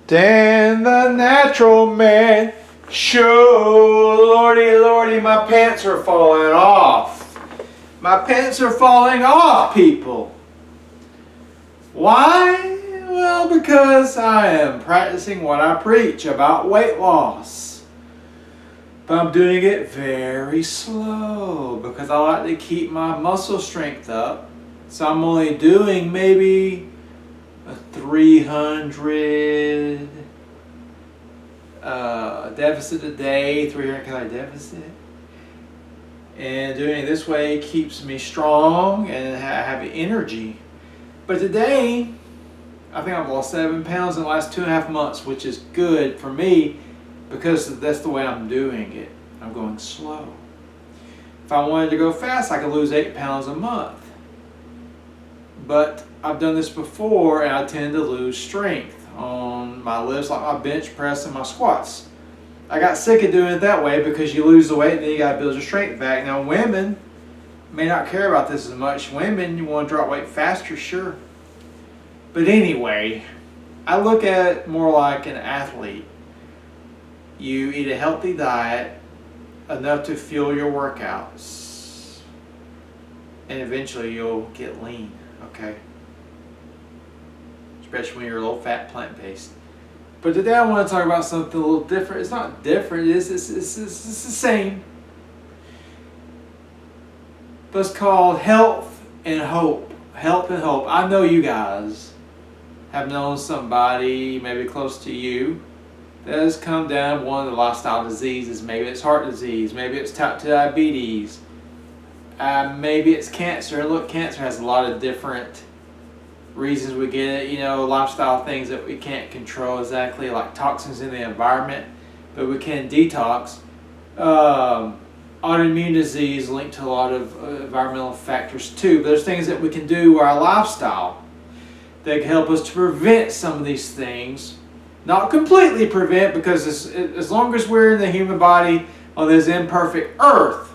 than the natural man. Sure, lordy, lordy, my pants are falling off. My pants are falling off, people. Why? Well, because I am practicing what I preach about weight loss. But I'm doing it very slow because I like to keep my muscle strength up. So I'm only doing maybe a 300 deficit a day, 300 calorie deficit. And doing it this way keeps me strong and have energy. But today, I think I've lost 7 pounds in the last 2.5 months, which is good for me because that's the way I'm doing it. I'm going slow. If I wanted to go fast, I could lose 8 pounds a month. But I've done this before and I tend to lose strength on my lifts, like my bench press and my squats. I got sick of doing it that way because you lose the weight and then you got to build your strength back. Now women may not care about this as much. Women, you want to drop weight faster, sure. But anyway, I look at it more like an athlete. You eat a healthy diet, enough to fuel your workouts, and eventually you'll get lean, okay? Especially when you're a little fat plant-based. But today I want to talk about something a little different. It's not different, it's the same. But it's called health and hope. Health and hope. I know you guys have known somebody maybe close to you that has come down with one of the lifestyle diseases. Maybe it's heart disease, maybe it's type 2 diabetes, maybe it's cancer. Look, cancer has a lot of different reasons we get it. You know, lifestyle things that we can't control exactly, like toxins in the environment, but we can detox. Autoimmune disease linked to a lot of environmental factors too. But there's things that we can do with our lifestyle that can help us to prevent some of these things. Not completely prevent, because as long as we're in the human body on this imperfect earth,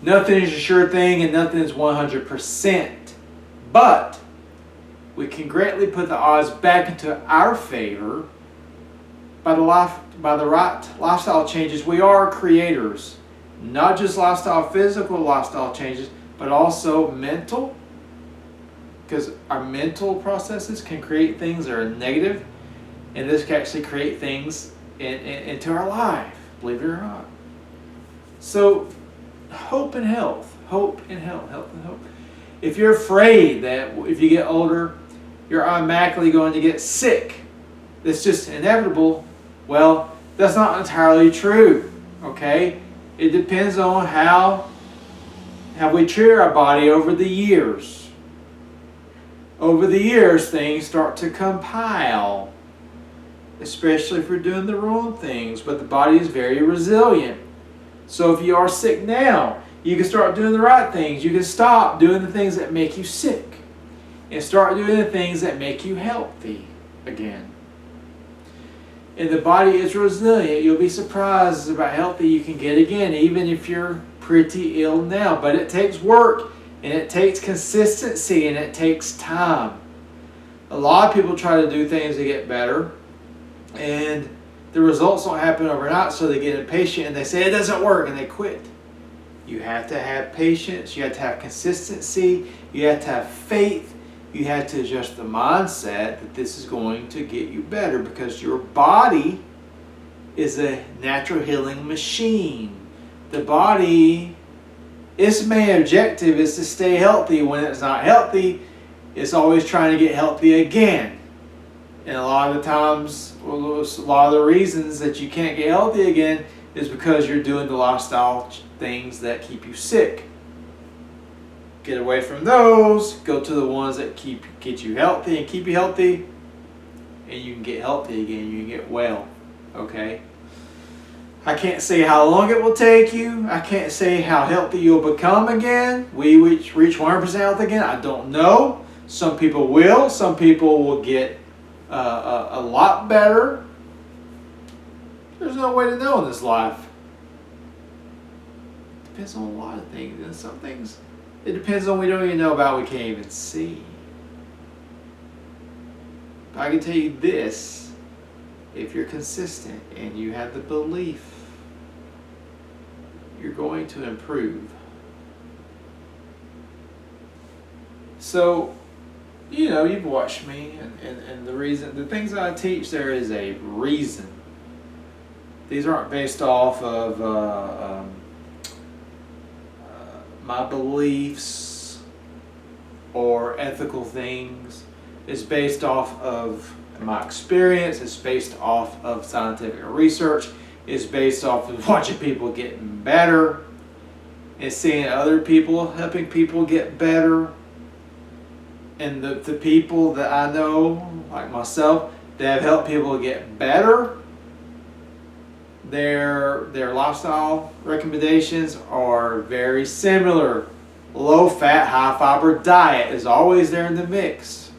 nothing is a sure thing and nothing is 100%. But we can greatly put the odds back into our favor by the right lifestyle changes. We are creators. Not just physical lifestyle changes, but also mental. Because our mental processes can create things that are negative. And this can actually create things into our life, believe it or not. So, hope and health. Health and hope. If you're afraid that if you get older, you're automatically going to get sick, it's just inevitable, well, that's not entirely true, okay? It depends on how we treat our body over the years. Over the years, things start to compile, especially if we're doing the wrong things, but the body is very resilient. So if you are sick now, you can start doing the right things. You can stop doing the things that make you sick and start doing the things that make you healthy again. And the body is resilient. You'll be surprised about how healthy you can get again, even if you're pretty ill now. But it takes work, and it takes consistency, and it takes time. A lot of people try to do things to get better, and the results don't happen overnight, so they get impatient and they say it doesn't work and they quit. You have to have patience, you have to have consistency, you have to have faith, you have to adjust the mindset that this is going to get you better, because your body is a natural healing machine. The body, its main objective is to stay healthy. When it's not healthy, it's always trying to get healthy again. And a lot of the times, a lot of the reasons that you can't get healthy again is because you're doing the lifestyle things that keep you sick. Get away from those, go to the ones that get you healthy and keep you healthy, and you can get healthy again, you can get well, okay? I can't say how long it will take you. I can't say how healthy you'll become again. We reach 100% health again. I don't know. Some people will. Some people will get a lot better. There's no way to know in this life. It depends on a lot of things. And some things, it depends on we don't even know about, we can't even see. But I can tell you this. if you're consistent and you have the belief, you're going to improve. So, you know, you've watched me, and the things that I teach, there is a reason. These aren't based off of my beliefs or ethical things. It's based off of my experience. It's based off of scientific research. It's based off of watching people getting better and seeing other people helping people get better. And the people that I know, like myself, that have helped people get better, their lifestyle recommendations are very similar. Low fat, high fiber diet is always there in the mix.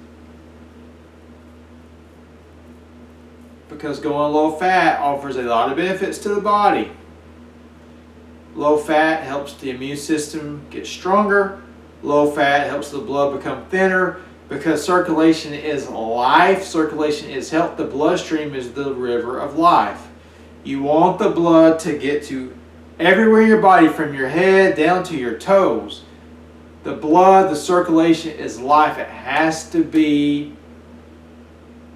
Because going low fat offers a lot of benefits to the body. Low fat helps the immune system get stronger. Low fat helps the blood become thinner, because circulation is life. Circulation is health. The bloodstream is the river of life. You want the blood to get to everywhere in your body, from your head down to your toes. The blood, the circulation is life. It has to be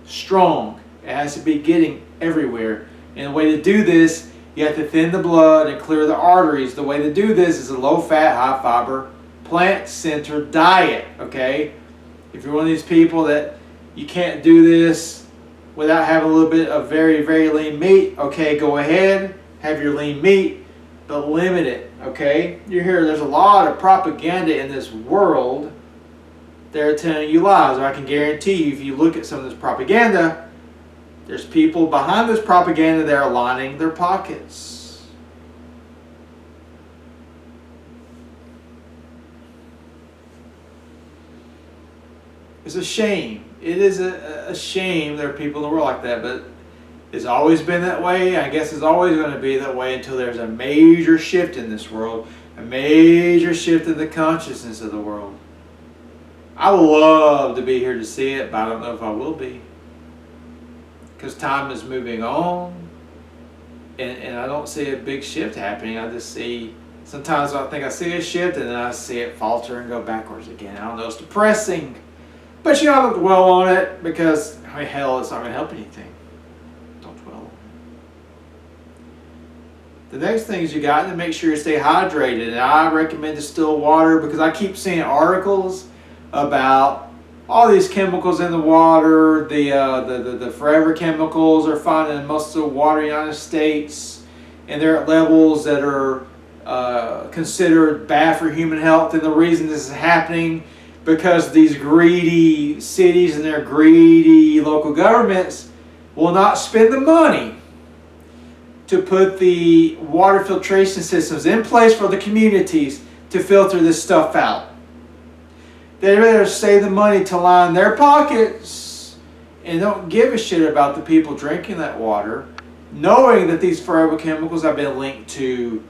strong. It has to be getting everywhere. And the way to do this, you have to thin the blood and clear the arteries. The way to do this is a low-fat, high-fiber, plant-centered diet, okay? If you're one of these people that you can't do this without having a little bit of very, very lean meat, okay, go ahead, have your lean meat, but limit it, okay? You hear there's a lot of propaganda in this world. They're telling you lies. Or I can guarantee you, if you look at some of this propaganda, there's people behind this propaganda that are lining their pockets. It's a shame. It is a shame there are people in the world like that, but it's always been that way. I guess it's always going to be that way until there's a major shift in this world, a major shift in the consciousness of the world. I would love to be here to see it, but I don't know if I will be. Because time is moving on, and I don't see a big shift happening. I just see, sometimes I think I see a shift, and then I see it falter and go backwards again. I don't know, it's depressing. But you don't dwell on it, because, I mean, hell, it's not going to help anything. Don't dwell on it. The next thing is you got to make sure you stay hydrated. And I recommend distilled water, because I keep seeing articles about all these chemicals in the water. The forever chemicals are found in most of the water in the United States, and they're at levels that are considered bad for human health. And the reason this is happening, because these greedy cities and their greedy local governments will not spend the money to put the water filtration systems in place for the communities to filter this stuff out. They'd rather save the money to line their pockets and don't give a shit about the people drinking that water, knowing that these forever chemicals have been linked to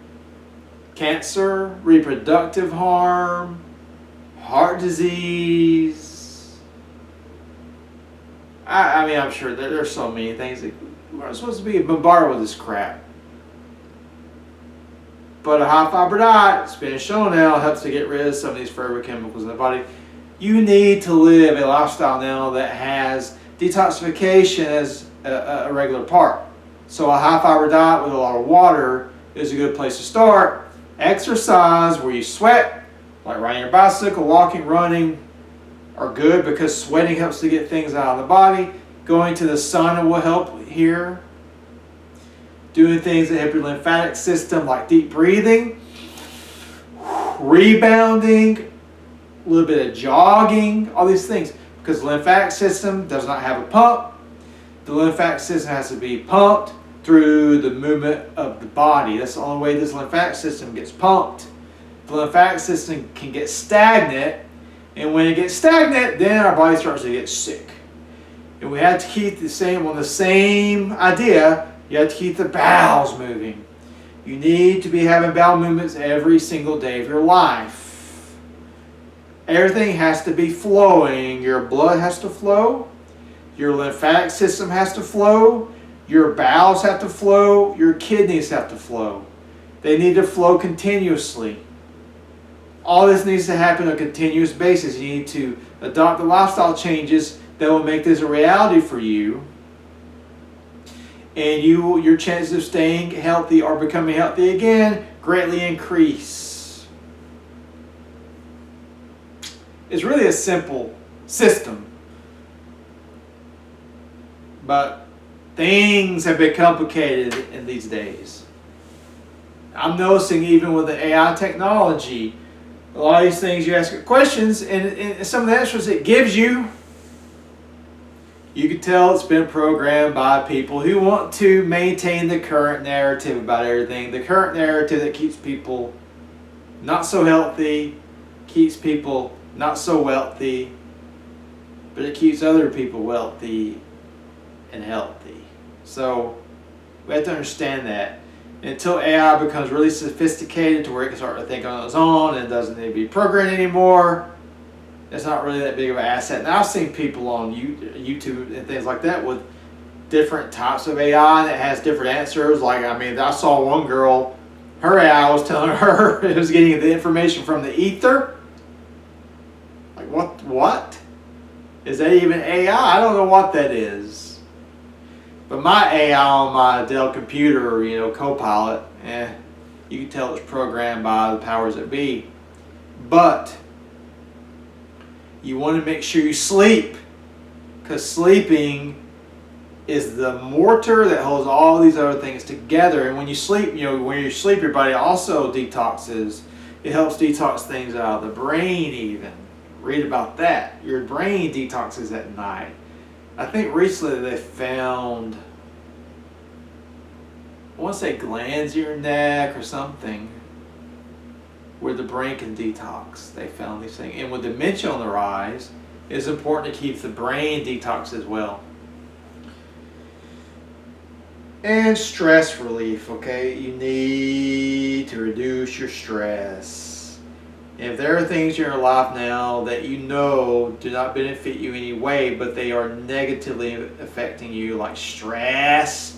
cancer, reproductive harm, heart disease. I mean, I'm sure that there's so many things that we're supposed to be bombarded with this crap. But a high fiber diet, it's been shown now, helps to get rid of some of these forever chemicals in the body. You need to live a lifestyle now that has detoxification as a regular part. So a high fiber diet with a lot of water is a good place to start. Exercise where you sweat, like riding your bicycle, walking, running, are good, because sweating helps to get things out of the body. Going to the sauna will help here. Doing things that help your lymphatic system, like deep breathing, rebounding, a little bit of jogging, all these things. Because the lymphatic system does not have a pump. The lymphatic system has to be pumped through the movement of the body. That's the only way this lymphatic system gets pumped. The lymphatic system can get stagnant, and when it gets stagnant, then our body starts to get sick. And we have to keep the same idea. You have to keep the bowels moving. You need to be having bowel movements every single day of your life. Everything has to be flowing. Your blood has to flow. Your lymphatic system has to flow. Your bowels have to flow, your kidneys have to flow. They need to flow continuously. All this needs to happen on a continuous basis. You need to adopt the lifestyle changes that will make this a reality for you. And your chances of staying healthy or becoming healthy again greatly increase. It's really a simple system. But things have been complicated in these days. I'm noticing even with the AI technology, a lot of these things you ask questions, and some of the answers it gives you, you can tell it's been programmed by people who want to maintain the current narrative about everything. The current narrative that keeps people not so healthy, keeps people not so wealthy, but it keeps other people wealthy and healthy. So we have to understand that. Until AI becomes really sophisticated to where it can start to think on its own and doesn't need to be programmed anymore, it's not really that big of an asset. And I've seen people on YouTube and things like that with different types of AI that has different answers. Like, I mean, I saw one girl, her AI was telling her it was getting the information from the ether. Like, what? Is that even AI? I don't know what that is. But my AI on my Dell computer, Copilot, you can tell it's programmed by the powers that be. But you want to make sure you sleep, because sleeping is the mortar that holds all these other things together. And when you sleep, your body also detoxes. It helps detox things out of the brain even. Read about that. Your brain detoxes at night. I think recently they found, I want to say glands in your neck or something, where the brain can detox. They found these things. And with dementia on the rise, it's important to keep the brain detox as well. And stress relief, okay? You need to reduce your stress. If there are things in your life now that you know do not benefit you in any way, but they are negatively affecting you, like stress,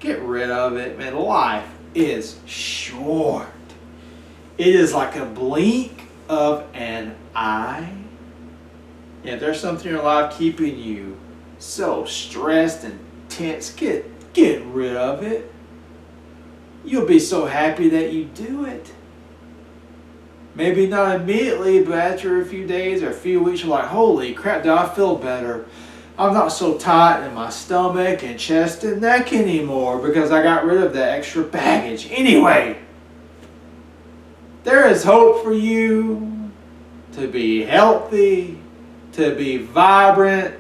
get rid of it. Man, life is short. It is like a blink of an eye. If there's something in your life keeping you so stressed and tense, get rid of it. You'll be so happy that you do it. Maybe not immediately, but after a few days or a few weeks, you're like, holy crap, do I feel better? I'm not so tight in my stomach and chest and neck anymore because I got rid of that extra baggage. Anyway, there is hope for you to be healthy, to be vibrant,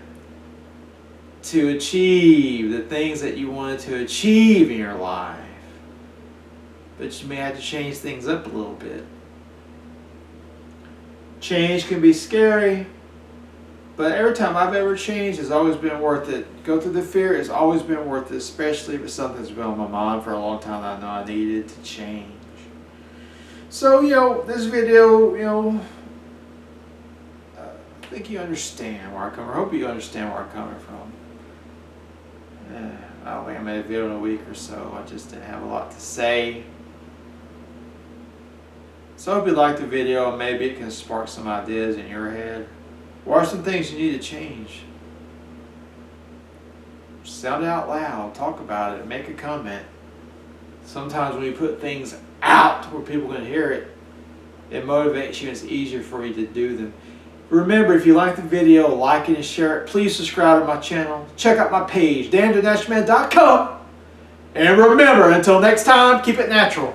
to achieve the things that you wanted to achieve in your life. But you may have to change things up a little bit. Change can be scary, but every time I've ever changed, it's always been worth it. Go through the fear, it's always been worth it, especially if it's something that's been on my mind for a long time that I know I needed to change. So, this video, I think you understand where I come from. I hope you understand where I'm coming from. I don't think I made a video in a week or so. I just didn't have a lot to say. So I hope you liked the video, and maybe it can spark some ideas in your head. What are some things you need to change? Sound it out loud. Talk about it. Make a comment. Sometimes when you put things out where people can hear it, it motivates you and it's easier for you to do them. Remember, if you like the video, like it and share it. Please subscribe to my channel. Check out my page, DanTheNaturalMan.com. And remember, until next time, keep it natural.